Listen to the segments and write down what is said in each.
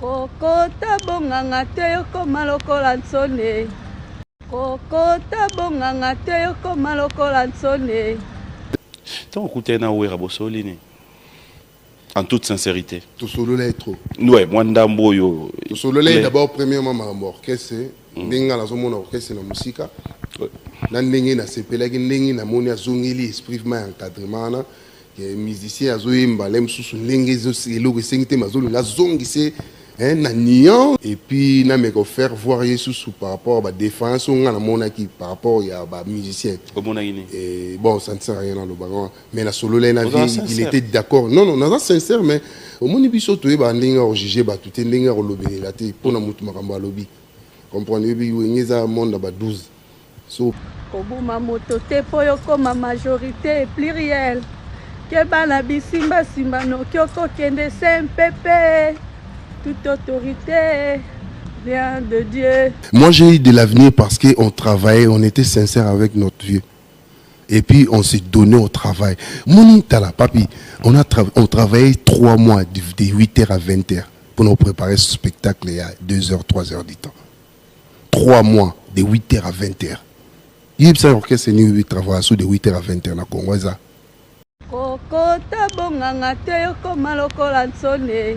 Kokota bonganga te okoma lokola nsone. Kokota bonganga te okoma lokola nsone. Tant écouter na ouera bosolini. En toute sincérité. Tout solo là est trop. Ouais, moi ndamboyo. Tout solo là d'abord premièrement ma orchestre, ndinga la zone orchestre na musique. Na ndinga na sepela ki ndinga na moni azongeli esprit ma encadrement na que musicien azoyimba lem susu ndinga zo eloko sengite mazolo la zongise na niant et puis na me faire voir Jesus par rapport à la défense on a mon qui par rapport à ba musicien et bon ça ne sert à rien dans le baron mais la solo là il était d'accord non non sincère mais au moins biso to ba ndinga o juger ba tout ndinga o lobby la te pour na mutu makamba lobby comprenez bi wengeza monde ba 12 so kobuma moto te poyo comme majorité pluriel ke bana bisimba simba no kyoko kende sempepe. Toute autorité vient de Dieu. Moi, j'ai eu de l'avenir parce qu'on travaillait, on était sincère avec notre vieux. Et puis, on s'est donné au travail. Mon tala, papi, on travaillait 3 mois, de 8h à 20h, pour nous préparer ce spectacle il y a 2h, 3h du temps. 3 mois, de 8h à 20h. Il y a un orchestre qui travaille de 8h à 20h dans Congo. Kokota bonganga te okoma lokola nsone.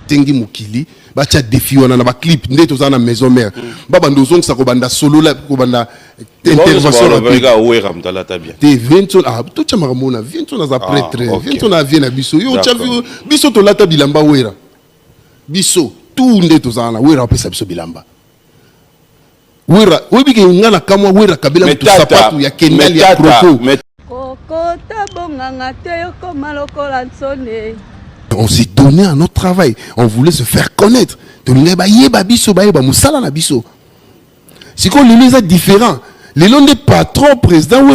Tengi mukili ba tia défi wana na ba clip ndeto za na maison mère baba ndozong sa ko banda solo la ko banda intervention la vega ouera mtala tabia te Vincent to cha maramona Vincent na za prêtre Vincent na vient na biso yo cha biso to lata bilamba ouera biso tout ndeto za na ouera pesa biso bilamba ouera webike ngana kama ouera kabila mutu sapatu ya kendali ya kroko kokota bonganga te okoma lokola nsone. On s'est donné à notre travail. On voulait se faire connaître. C'est qu'on les a différents. Les noms des patrons, présidents,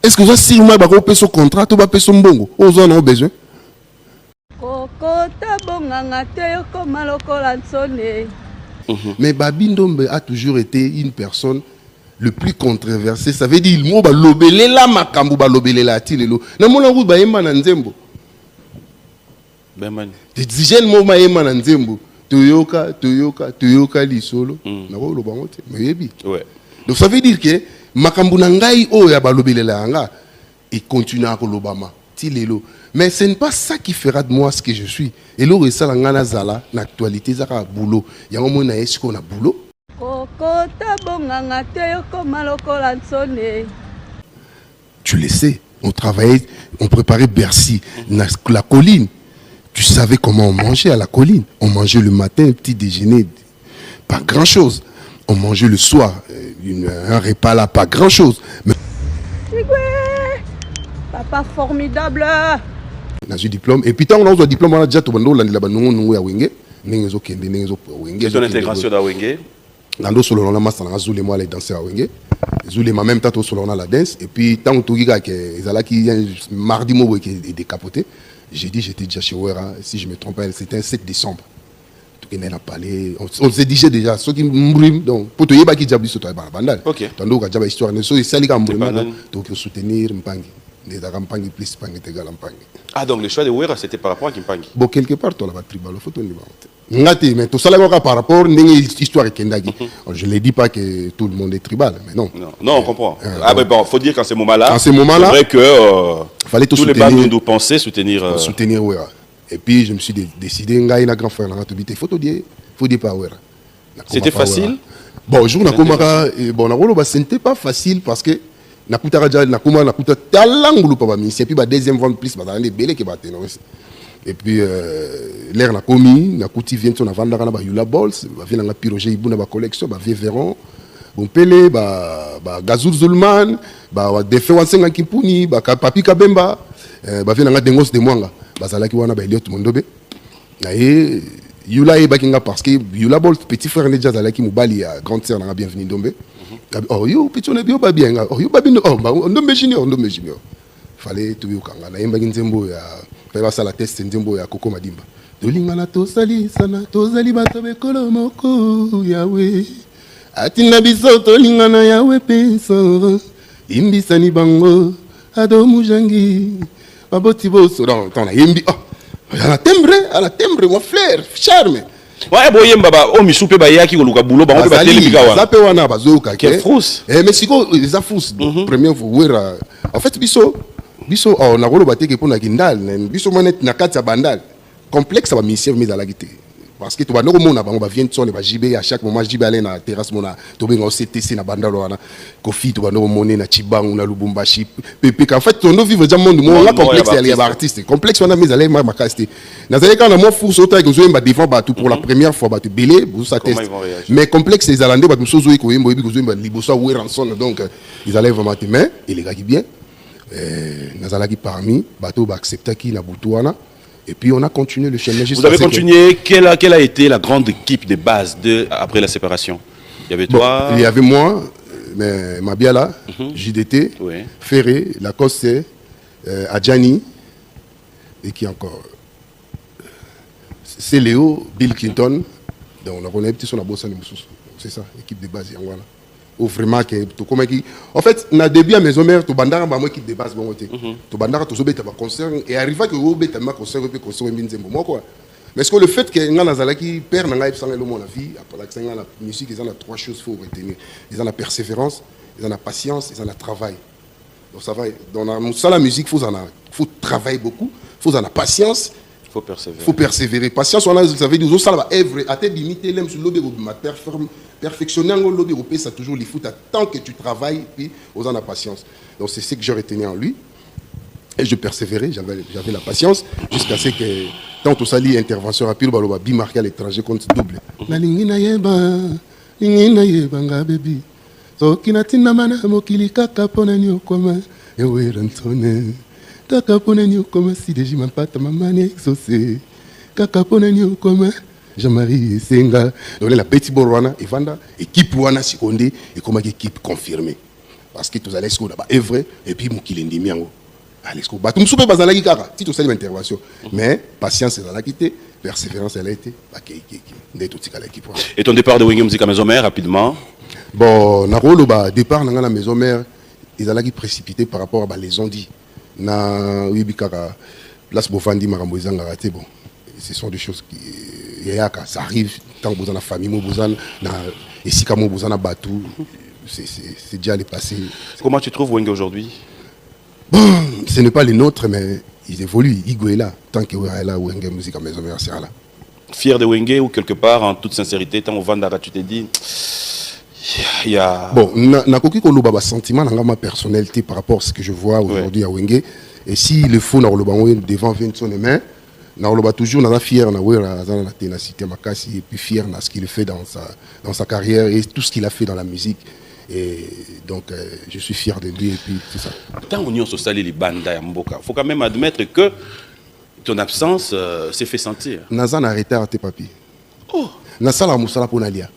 est-ce que si on a un contrat, tu vas payer son bongo? Aux en ont besoin. Mais Babindombe a toujours été une personne le plus controversé, ça veut dire il m'a lobelé la makambu ba lobelé la tilelo na mona route ba yemba na nzembo bemani te dijen mo ma yemba na nzembo toyoka li solo na ko lo bango te meyebi ouais donc ça veut dire que makambu na ngai o ya ba lobelé la nga et continue à lobama tilelo mais ce n'est pas ça qui fera de moi ce que je suis et lo resala ngana zala na actualité zaka boulot yango mona est-ce qu'on a boulot. Tu le sais, on travaillait, on préparait Bercy, la colline. Tu savais comment on mangeait à la colline. On mangeait le matin, un petit déjeuner, pas grand-chose. On mangeait le soir, un repas là, pas grand-chose. Mais... Papa formidable. On a eu diplôme. Et puis quand on a eu diplôme, on a déjà tout le monde ton intégration à Wenge. Nando solo na masa na zule moi les danseurs à Wenge zule ma même temps solo na la danse et puis tant que gars que ezala qui mardi mo qui est décapoté j'ai dit j'étais déjà chez Ouera si je me trompe pas c'était un 7 décembre tout qui n'a parlé on s'est dit déjà ceux qui m'brime donc pour te yeba qui diable sur toi bandal tando ka diable histoire ne so isali ka m'brime donc soutenir Mpangi les Mpangi plus Mpangi égal Mpangi. Ah donc le choix de Ouera c'était par rapport à Mpangi. Bon quelque part toi la tribal photo ni ngati mais tout ça là par rapport l'histoire et kendagi. Je ne dis pas que tout le monde est tribal mais non. Non, on comprend. Ah mais bon, faut dire qu'en ce moment-là. C'est vrai que fallait tous les bandes nous pensaient soutenir Ouera. Et puis je me suis décidé ngai na grand frère na tobité faut dire pas Ouera. C'était facile. Bon, jour na komaka bon na rolo ba c'était pas facile parce que nakuta raja nakuta talangulu pa ba ministère puis ba deuxième vente plus ba dans belé que ba ténor. Et puis l'air na commis nakuti vient on vendre na ba Yula Balls ba vient na piroger ibuna ba collection ba Vévéron bon Pelé ba Gazoul Zulman ba Defe Wansenga Kimpuni ba Papi Kabemba ba vient na Dengos de Mwanga ba zalaki wana ba Eliot Mondobe na ye Yula e bakinga parce que Yula Balls petit frère ne déjà zalaki mobali ya grande sœur na bienvenue Ndombe. Oh yo petit on est bien ba bien oh yo ba bien oh Ndombe junior fallait tout yokanga na yemba nzembo ya pa ça la test nzembo ya Koko Madimba tolingana tosali sana tozali bato bekolo moko yawe atina biso tolingana yawe pesa imbisani bango ado mujangi baboti boso dans la yembi oh à la timbre, mon frère, charme. Ouais, boye mbaba, oh misoupe ba yaki ko luka bulo ba on ba télé bikawa. Ça peut wana bazoka Quelle frousse. Mais siko les frousse. Première fois en fait biso on a rolo bateke pour na kindal, biso monet na kati ya bandal. Complexe ba mission mais à la guité. Parce que tu vas nous remonter, on va venir sur les JB à chaque moment JB aller na terrasse mona, tu vas au CTC na bandal wana. Kofi tu vas nous remonter na Chibang na Lubumbashi. Pepe en fait on doit vivre dans le monde moi complexe il y a artiste. Complexe on a mis aller ma casté. Na zali quand moi fou sauter que zo mba défend ba tout pour la première fois ba te belé, vous ça teste. Mais complexe les Hollandais ba tout sozo ko yembo bi ko zo mba liboso we ranson donc ils allaient vraiment te mais et les gars qui bien na zalaki parmi bateau ba accepter qui na butuana. Et puis on a continué le chemin. Vous avez continué. Quelle a été la grande équipe de base après la séparation? Il y avait toi. Il y avait moi, Mabiala, JDT, Ferré, Lacoste, Adjani, et qui encore? C'est Léo, Bill Clinton. Donc on a connu petit son à Bossa Nimoussous. C'est ça, équipe de base. Voilà. Vraiment que en fait na début à maison mère to bandara ba moi équipe de base bon côté to bandara to zobeta ba concert et arriva que au beta ma concert pe concert mbinzembo moi quoi mais est-ce que le fait que ngana zalaki père na ngai sanga le mon la vie après la la musique ils ont la trois choses faut retenir ils ont la persévérance ils ont la patience ils ont le travail donc ça va dans la musique faut travailler beaucoup faut en la patience. Faut persévérer. Patience, on a, vous savez, nous avons œuvre à tes limites, l'aime sur l'obé, perfectionner en l'obé, ça toujours les foot. Tant que tu travailles, puis aux en la patience. Donc c'est ce que j'ai retenu en lui. Et je persévérais, j'avais la patience, jusqu'à ce que, tant que ça lit intervention rapide, on va bimarquer à l'étranger contre double. La lingina yeba, baby. So kinatina mana mokili kaka pona nyokoma, ewe rantone. Kaka pona nyo comme si déjà m'empata maman exaucé. Kaka pona nyo comme Jean-Marie Senga. Donc la petite Borwana et Vanda équipe Wana Sikondé et comme équipe confirmée. Parce que tous allez ce qu'on a est vrai et puis Moukilindi miango. Allez ce qu'on bat. Tout soupe bazala kikara. Si tout ça l'intervention. Mais patience elle a quitté, persévérance elle a été. Et ton départ de Wenge Musique à Maison Mère rapidement. Bon, na rolo ba départ dans la Maison Mère, ils allaient précipiter par rapport à les ondits. Na wibikaka place bofandi makambo ezanga raté bon ce sont des choses qui ça arrive tant que vous en la famille vous en na esika mo vous en batou c'est déjà les passé. Comment tu trouves Wenge aujourd'hui? Bon, ce n'est pas les nôtres mais ils évoluent, Igo est là tant que là Wenge Musique à Maison Mère c'est là. Fier de Wenge ou quelque part en toute sincérité tant au Vandara tu t'es dit il y a... Bon, na koki ko loba ba sentiment na ma personnalité par rapport à ce que je vois aujourd'hui à Wenge et si le faut na loba devant 20 son main na loba toujours na fier na wera za na ténacité makasi et puis fier na ce qu'il fait dans sa carrière et tout ce qu'il a fait dans la musique et donc je suis fier de lui et puis tout ça. Tant on y se sali les banda ya mboka, faut quand même admettre que ton absence s'est fait sentir. Nazan a arrêté à tes papiers. Oh, na sala musala pour nalia.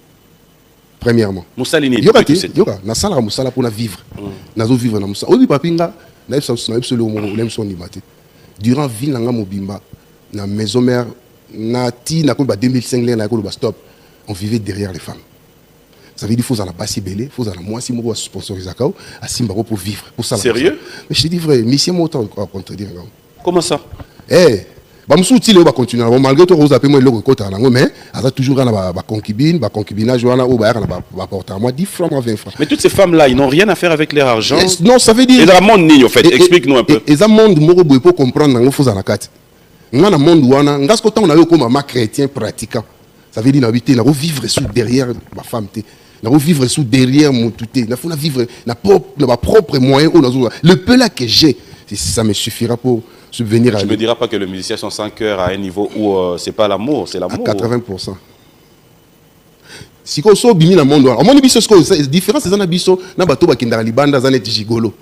Premièrement. Moussalini. Yoka, na sala musala pour vivre. Nazo vivre na musala. Obi papinga, na son limité. Durant ville na mobimba, na Maison Mère, na ti na ko ba 2005 na ko ba stop. On vivait derrière les femmes. Ça veut dire faut en passer belé, faut en moi si moi sponsoriser kao, à Simba pour vivre, pour ça. Sérieux? Mais je te dis vrai, mission montant à contredire. Comment ça? Eh, bah m'souti va continuer. Malgré tout, vous appelez moi le côté en mais a toujours un concubinage ou un porter à moi 10 francs, 20 francs. Mais toutes ces femmes-là, ils n'ont rien à faire avec leur argent. Non, ça veut dire. Et dans le monde ni en fait, explique-nous un peu. Et dans le monde, moi pour comprendre, on faut en la carte. Dans le monde où on a, dans ce qu'on a eu comme un chrétien pratiquant, ça veut dire d'habiter, on vivre sous derrière ma femme. On vivre sous derrière mon touté. On faut vivre ma propre moyen. Le peu là que j'ai, ça me suffira pour subvenir à. Tu ne me diras pas que le musicien sont sans cœur à un niveau où c'est pas l'amour, c'est l'amour. À 80%. Si on sort bimi dans le monde, on dit que la différence c'est dans biso na bato ba kindara libanda za net gigolo.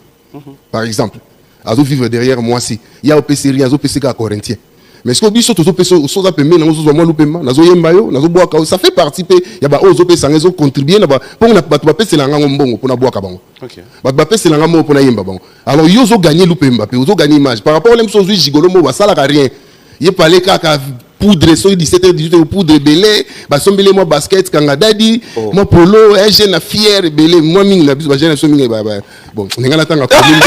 Par exemple, azo vivre derrière moi si il y a OPC rien, azo PC ka corinthien. Mais ce que biso to PC so za pembe na zo moi lupema, nazo yemba yo, nazo boa ka, ça fait participer, ya ba ozo PC sangezo contribuer na ba pour na bato ba PC la nga mbongo pour na boa ka bango. OK. Ba PC la nga mo pour na yemba bango. Alors yo zo gagner lupemba, pe ozo gagner image. Par rapport à l'emso gigolo mo ba sala ka rien. Il parler kaka poudre so 17h 18h poudre belé ba sombele moi basket kanga dadi moi polo je na fier belé moi mingi na biso ba jeune so mingi ba bon ninga na tanga commune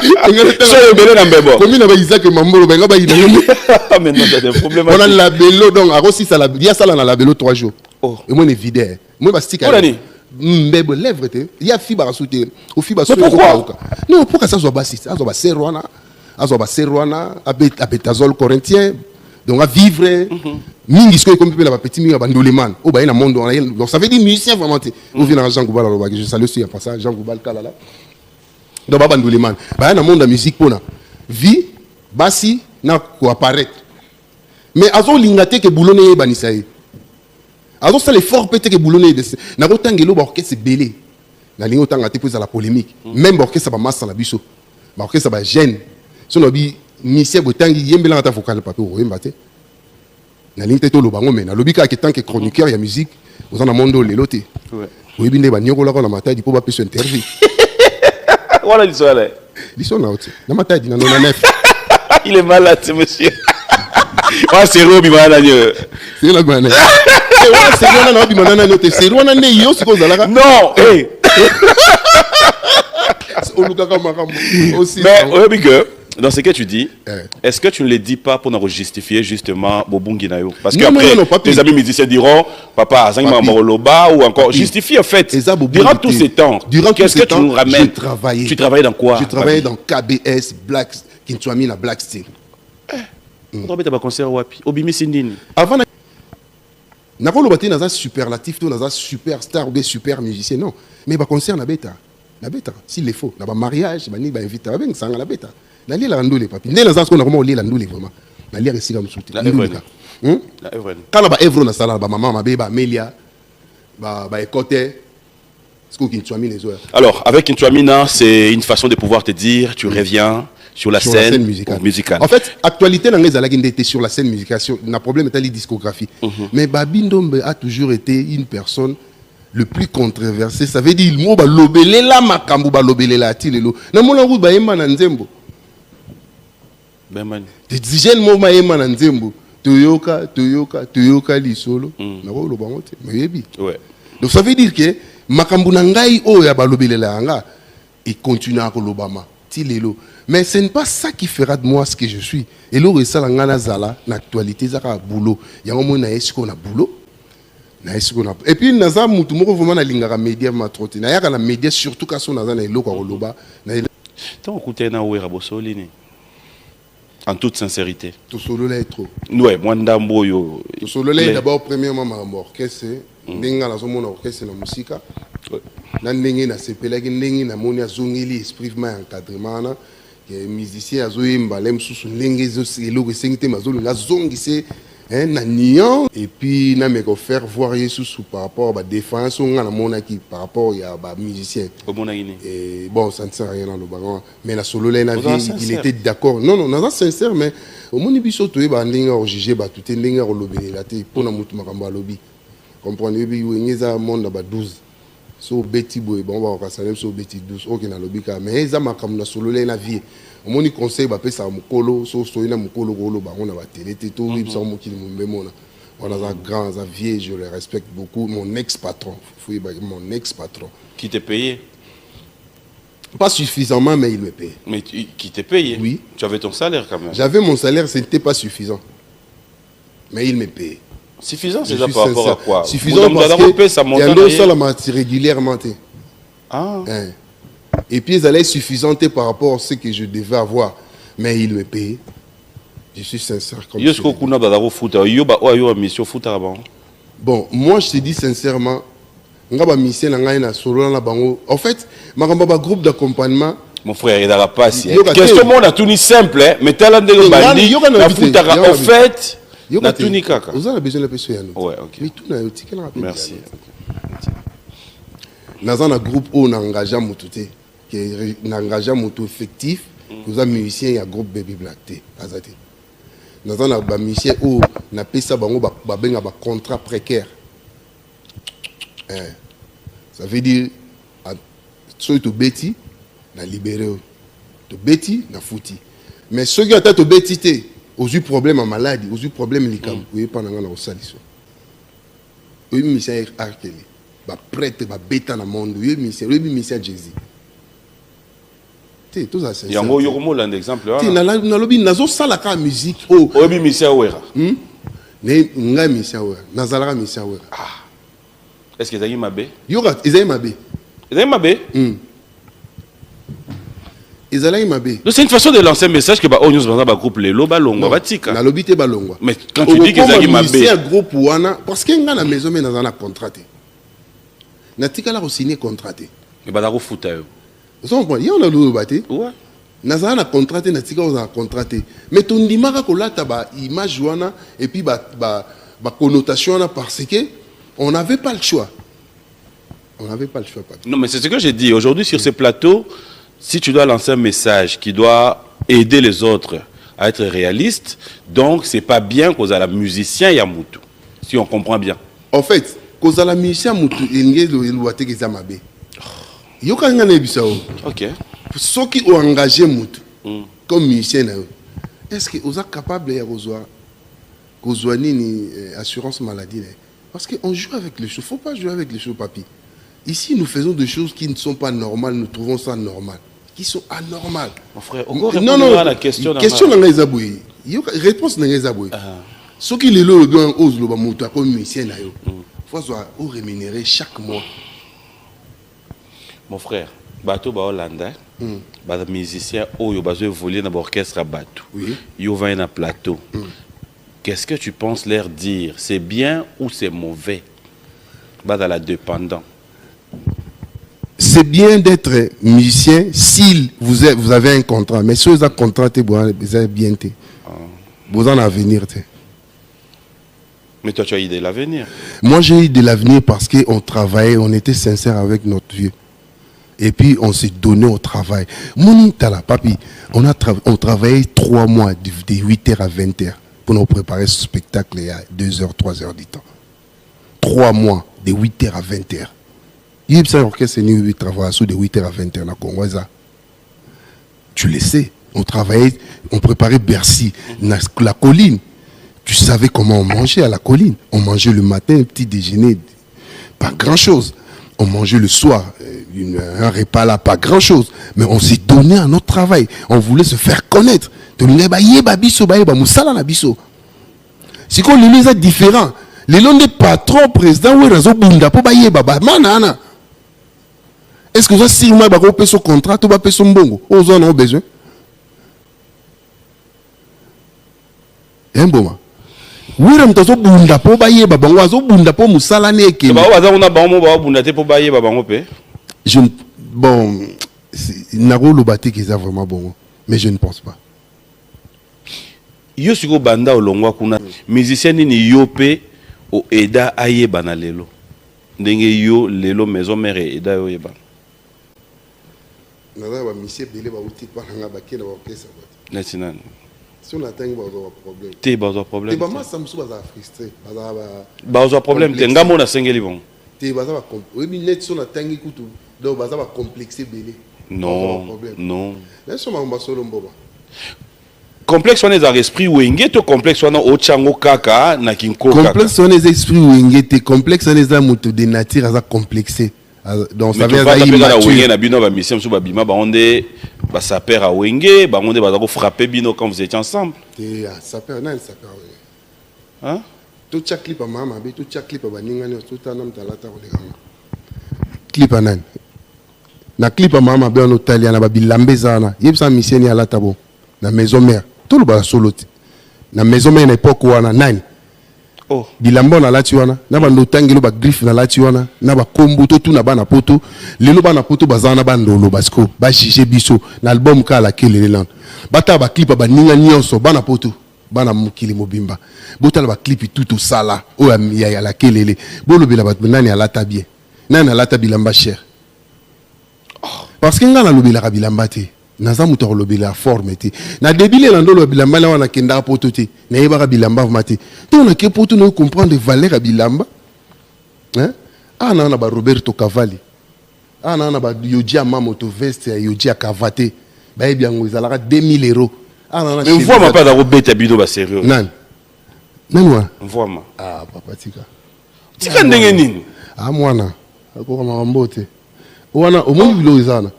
Soyez belé dans Bebo. Comme il a Isaac Mamolo, ben là, il a Maintenant, c'est des problèmes. on a la bélo, donc, à Rossi, il y a ça dans la bélo 3 jours. Oh. Et moi, on est vidé. Moi, je stick à Mbebo, lèvre, il y a fibre à sauter. Au fibre à sauter. Mais pourquoi? Non, pourquoi ça soit bassi? Ça soit serroana, ça soit serroana, abétazole corinthien. Donc, à vivre. Mingi ce que comme la petit mingi bandoleman. Oh, bah, il y a un monde. Donc, ça veut dire musicien vraiment. On vient dans Jean Goubal, je salue aussi, après ça, Jean Goubal, Kalala. Donc, bah, bandoleman. Bah, il y a un monde de musique pour la vie, bassi, n'a quoi apparaître. Mais, azo lingate que boulonné banisaï. Azo ça l'effort peut-être que boulonné. N'a pas tant que l'eau, c'est belé. N'a pas tant que la polémique. Même orchestre, ça va masse à la biseau. Orchestre, ça va gêne. Si on a dit, musicien, il y a un peu de vocal, papier, ou un na ligne tete lobango mais na lobika que tant que chroniqueur ya musique aux en mondo le loté oui binde ba nyoko la ko na matai po ba peso interview voilà l'histoire na oti na matai na 99 il est malade ce monsieur wa c'est robi malade c'est la bonne c'est là na obi manana note c'est rona ne yo siko zalaka non eh oluka ka makambo aussi mais obi que dans ce que tu dis, est-ce que tu ne le dis pas pour nous justifier justement Bobungi Nayo? Parce que après, tes amis musiciens diront, papa, Zangma Moroloba ou encore, justifie en fait. Durant tous ces temps, qu'est-ce que tu nous ramènes? Tu travaillais dans quoi? Je travaillais dans KBS, Black, Kintuami, la Black Steel. On travaille dans un concert Wapi, Obimi Sindini. Avant, n'a pas le dans un superlatif, dans un superstar ou des super musiciens, non. Mais le concert, na bêta. La bêta, s'il est faux. Dans un mariage, il va inviter à la bêta. Na lia la ndole papi ndela za ko na vraiment lia la ndole vraiment na lia resika msuti la Evren kana ba Evron na sala ba maman mabe ba Amelia ba Ekote ce qui Kintuami les autres. Alors avec Kintuamina c'est une façon de pouvoir te dire tu reviens sur la scène musicale. En fait actualité na ngeza la était sur la scène musicale na problème est la discographie mais Babi Ndombe a toujours été une personne le plus controversé ça veut dire mo ba lobele la makambu ba lobele la tilelo na mona ru ba yemba na nzembo te dizaine moment yema na nzembo toyoka lisolo na ko lo bango te meyebi ouais donc ça veut dire que makambu na ngai o ya balobelela nga et continue à kolobama tilelo mais ce n'est pas ça qui fera de moi ce que je suis et le resala nga na zala na actualité zaka boulot yango mo na esiko na boulot na esiko na et puis naza mutu moko vraiment na lingaka média ma trotte na yaka na média surtout ka so naza na eloko koloba na tant écouter na wera bosolini. En toute sincérité. Tout solo là est trop. Ouais, moi ndamboyo. Tout solo là d'abord premièrement ma orchestre, ndinga la zomo na orchestre na musika. Na ndinga na sepela ki ndinga na moni azongeli esprit ma encadrement na que musicien azoyimba lem susu ndinga zo eloko sengite mazolo na zongise na nion et puis na me ko faire voir Jesus par rapport à défense on na mona qui par rapport à ba musicien et bon ça ne sert à rien dans le baron mais la solo là na vie il était d'accord non non sincère mais au moni biso to ba ndinga o juger ba tout ndinga o lobela te pona mutu makambo lobi comprenez bi ngeza monde ba 12 so beti boy bon ba ka salem so beti 12 OK na lobika mais za makambo na solo là na vie mon conseil va passer à Mukolo, so na Mukolo Golo, on a la télé, tout, on a un grand, un vieux, je le respecte beaucoup. Mon ex-patron, mon ex-patron. Qui t'a payé? Pas suffisamment, mais il me paye. Mais qui t'a payé? Oui. Tu avais ton salaire quand même? J'avais mon salaire, ce n'était pas mais il me paye. Suffisant, c'est ça par rapport à quoi? Suffisant parce que il y a un seul à matière régulièrement. Ah. Et puis ils allaient suffisantes par rapport à ce que je devais avoir. Mais il me paye. Je suis sincère comme ça. Bon, moi je te dis sincèrement, en fait, ma groupe d'accompagnement. Mon frère, il n'y aura pas si. Question monde a tout ni simple, mais tel de bandi, la foutara en fait, na tout ni kaka. Vous avez besoin de la personne. Ouais, ok. Mais tout na yotique na. Merci. Dans un groupe où on a engagé Moutouté, qui est engagé Moutou effectif, nous avons musicien et un groupe Baby Black T. Dans un musicien où on a payé ça un contrat précaire. Ça veut dire, soit tu bêtis, on a libéré. Tu bêtis, on a foutu. Mais ceux qui ont été bêtis, ont eu problème en maladie, ont eu problème en camp, ils pendant la salisson. Ils ont mis ça à Arkeli. Ba prêtre ba bêta na monde, oui monsieur Jésus. T'es tout ça c'est. Yango yokomo l'un exemple là. T'es na lobby nazo sala ka musique. Oh. Obi Misia Wera. Ne nga Misia Wera. Nazala Misia Wera. Ah. Est-ce que Zagi Mabe? Yoga Ezai Mabe. Ezai Mabe? Ezai Mabe. C'est une façon de lancer un message que ba Onyus banda ba groupe Lelo ba longwa ba tika. Na lobby te ba longwa. Mais quand tu dis que Zagi Mabe, c'est un groupe wana parce que nga na maison mais na contraté. Na tika la signer contraté. Mais ba dako futa yo. Vous comprenez? On a le baté. Ouais. Nazana na contraté na tika on a contraté. Mais ton dimaka ko lata ba image wana et puis ba connotation wana parce que on n'avait pas le choix. On n'avait pas le choix. Papi. Non mais c'est ce que j'ai dit aujourd'hui sur ce plateau. Si tu dois lancer un message qui doit aider les autres à être réalistes, donc c'est pas bien qu'aux la musicien Yamutu, si on comprend bien. En fait, qu'aux la musicien Yamutu, il y a le loité qui zamabe. Il y a un nebisao. Ok. Ceux qui ont engagé Mutu comme musicien, est-ce que vous êtes capable de faire une assurance maladie? Parce qu'on joue avec les choses. Il ne faut pas jouer avec les choses, papi. Ici, nous faisons des choses qui ne sont pas normales. Nous trouvons ça normal. Qui sont anormales. Mon frère, on répondre à la question. Question dans les aboués. Réponse dans les aboués. Ceux qui les loient bien osent le bamoto comme musicien. Il faut rémunérer chaque mois. Mon frère, bateau ba Hollande, ba musicien oyo bazo voler dans l'orchestre à bateau. Oui. Yo va un plateau. Qu'est-ce que tu penses leur dire? C'est bien ou c'est mauvais? Bah dans la dépendant. C'est bien d'être musicien si vous avez un contrat. Mais si vous avez un contrat, vous avez bien. Vous en avenir. Mais toi, tu as eu de l'avenir. Moi, j'ai eu de l'avenir parce qu'on travaillait, on était sincère avec notre vieux. Et puis, on s'est donné au travail. Mon tala, papi, on travaillait 3 mois, de 8h à 20h, pour nous préparer ce spectacle il y a 2h, 3h du temps. 3 mois, de 8h à 20h. Il y a un orchestre qui travaille de 8h à 20h dans Congo. Tu le sais, on travaillait, on préparait Bercy, la colline. Tu savais comment on mangeait à la colline. On mangeait le matin, un petit déjeuner, pas grand-chose. On mangeait le soir, un repas là, pas grand-chose. Mais on s'est donné à notre travail. On voulait se faire connaître. C'est qu'on les a différents. Les noms des patrons, présidents, est-ce que vous avez signé un contrat ou un songo? Aux en ont besoin. Un bon. Oui, on a bunda po baye babango azo bunda po musala neke. Ba waza on a ba mo ba bunda te po baye babango pe. Je bon naro lobate qui est vraiment bon, mais je ne pense pas. Yo siko banda olongwa kuna musicien ni yope o eda aye banalelo. Ndenge yo lelo maison mère eda yo yeba. Naza ba monsieur belé ba uti pa nga ba kena ba kesa ba. Natinane. Si on atteint un problème. T'es pas un problème. T'es pas mal, ça me semble frustré. Bah, un problème. T'es un gars, mon a singeli bon. T'es pas ça va oui, mais net sur la tangi couteau. Donc, ça va complexer belé. Non, non. Laisse-moi un basso l'omboba. Complexe on est à esprit wenge to complexe on a ochango kaka na kinko kaka. Complexe on est esprit wenge te complexe on est à moto de nature à complexer. Donc ça veut dire que wenge na bino ba mission so ba bima ba onde ba saper à wenge ba onde ba ko frapper bino quand vous étiez ensemble. Et saper na saper. Hein? Tout chaque clip à mama be tout chaque clip à baningani tout tanam talata ko lekama. Clip à nan. Na clip à mama be en Italie na ba bilambe zana. Yebsa mission ni ala tabo na maison mère. Tout le bas solo. Na maison mère époque wana nani. Oh. Bilambo na lati wana na ba notangelo ba griffe na lati wana na ba kombo to na ba na poto lelo ba na poto bazana ba ndolo basko ba jige biso na album ka la kele land bata ba clip ba ninga nyonso ba na poto ba na mukili mobimba botala ba clip tout sala o ya la kelele bolo bela ba nani alata bien nani alata bilamba cher parce que ngana lobela ka bilamba te naza muto lobela forme te na débile na ndolo bilamba na wana kenda poto te na yeba bilamba mate to na ke poto no comprendre valeur bilamba hein ana na ba Roberto Cavalli ana na ba Yoji Mamoto veste ya Yoji Kavate ba yebi yango ezalaka 2000 €. Ana na mais vois ma pas da Roberto bino ba sérieux nan nanwa vois ma ah papa tika ndenge nini ah mwana akoma mambote wana omo bilo izana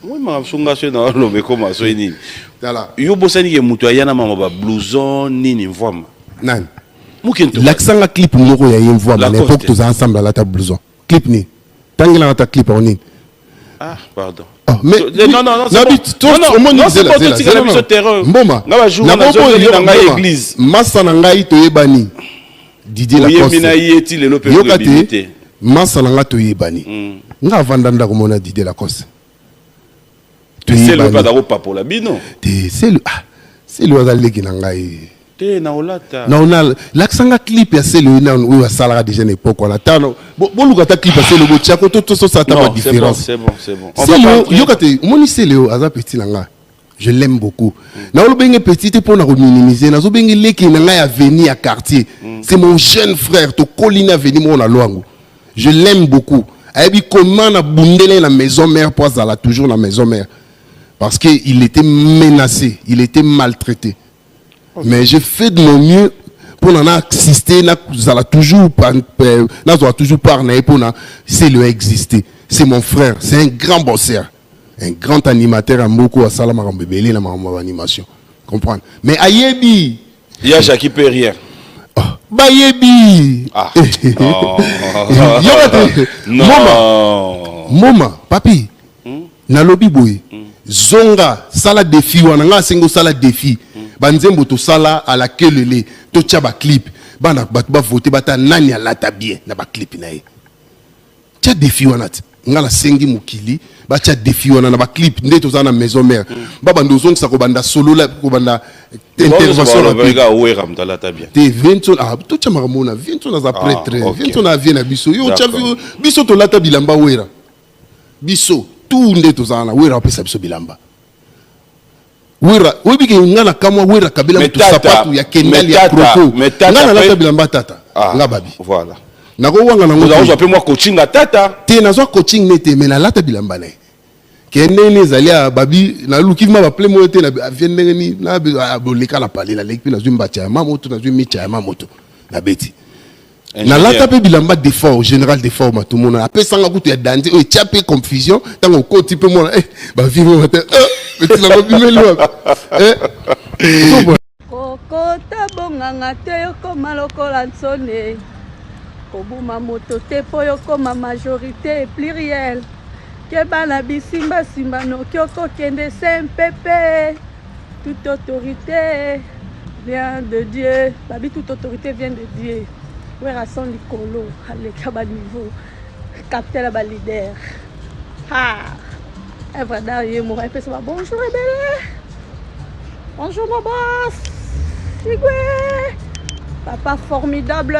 Oui, ma songa se na lo me koma so ni. Dala. Yo bosani ke mutu ayana mama ba blouson nini mvama. Nan. Mukento. L'accent clip moko ya mvama à l'époque tous ensemble là ta blouson. Clip ni. Tangela ta clip on. Ah, pardon. Oh, mais non, c'est pas tout ce que terrain. Mboma. Na jour na église. Massa na ngai to yebani. Didier Lacoste. Yokate. Massa na nga to yebani. Nga vandanda ko mona Didier Lacoste. C'est le pas d'Europe pour la bino. C'est le azali ki na ngai. Te na olata. Na ona l'accent clip ya c'est le na ou salara déjà une époque on attend. Bon lukata clip c'est le botia ko to ça ta pas différence. C'est bon. C'est le yokate moni c'est le aza petit na nga. Je l'aime beaucoup. Na lo benge petit pour na minimiser na zo benge leki na nga ya venir à quartier. C'est mon jeune frère to Colina venir mon na loango. Je l'aime beaucoup. Ayebi comment na bundele la maison mère pour ça toujours la maison mère. Parce qu'il était menacé, il était maltraité. Okay. Mais j'ai fait de mon mieux pour en assister, toujours parler pour c'est le exister. C'est mon frère, c'est un grand bosseur, un grand animateur à beaucoup à Salama Rambébélé dans ma animation. Comprendre. Mais Ayebi, il y a Jackie Perrier. Bayebi. Ah. Non. Moma, papi. Nalobi boy. Zonga sala défi wana nga sengo sala défi banzembo to sala à la kelele to tia ba clip bana batu ba voter bata nani alata bien na ba clip na ye tia défi wana nga la sengi mukili ba tia défi wana na ba clip nde to zana maison mère baba ndozong sa ko banda solo la ko banda intervention la bega wera mtalata bien te Vincent to tia maramona Vincent na za prêtre Vincent na vie na biso yo tia biso to lata bilamba wera biso tout nde tozana wera pesa biso bilamba wera webike ngana kama wera kabila mtu sapatu ya kendali ya kroko ngana lata bilamba tata nga babi voilà nako wanga nango vous avez moi coaching à tata te nazo coaching nete mais na lata bilamba na kende ne zalia babi na luki ma ba ple mo te na avienne ni na boleka la pale la lekpi na zumba cha mamoto na zumi cha mamoto na beti na lata pe bilamba d'effort général d'effort ma tout monde après sanga kutu ya dandi o tiapé confusion tango ko type mo ba vivre matin petit la bimelo kokota bonganga te yokoma lokola nsone kobuma moto te po yokoma majorité pluriel ke bana bisimbasimba noki okokende sempepe toute autorité vient de Dieu babi toute autorité vient de Dieu. Wera son likolo aleka ba niveau capteur ba leader Evra derrière moi bonjour bébé bonjour mon boss Igwe papa formidable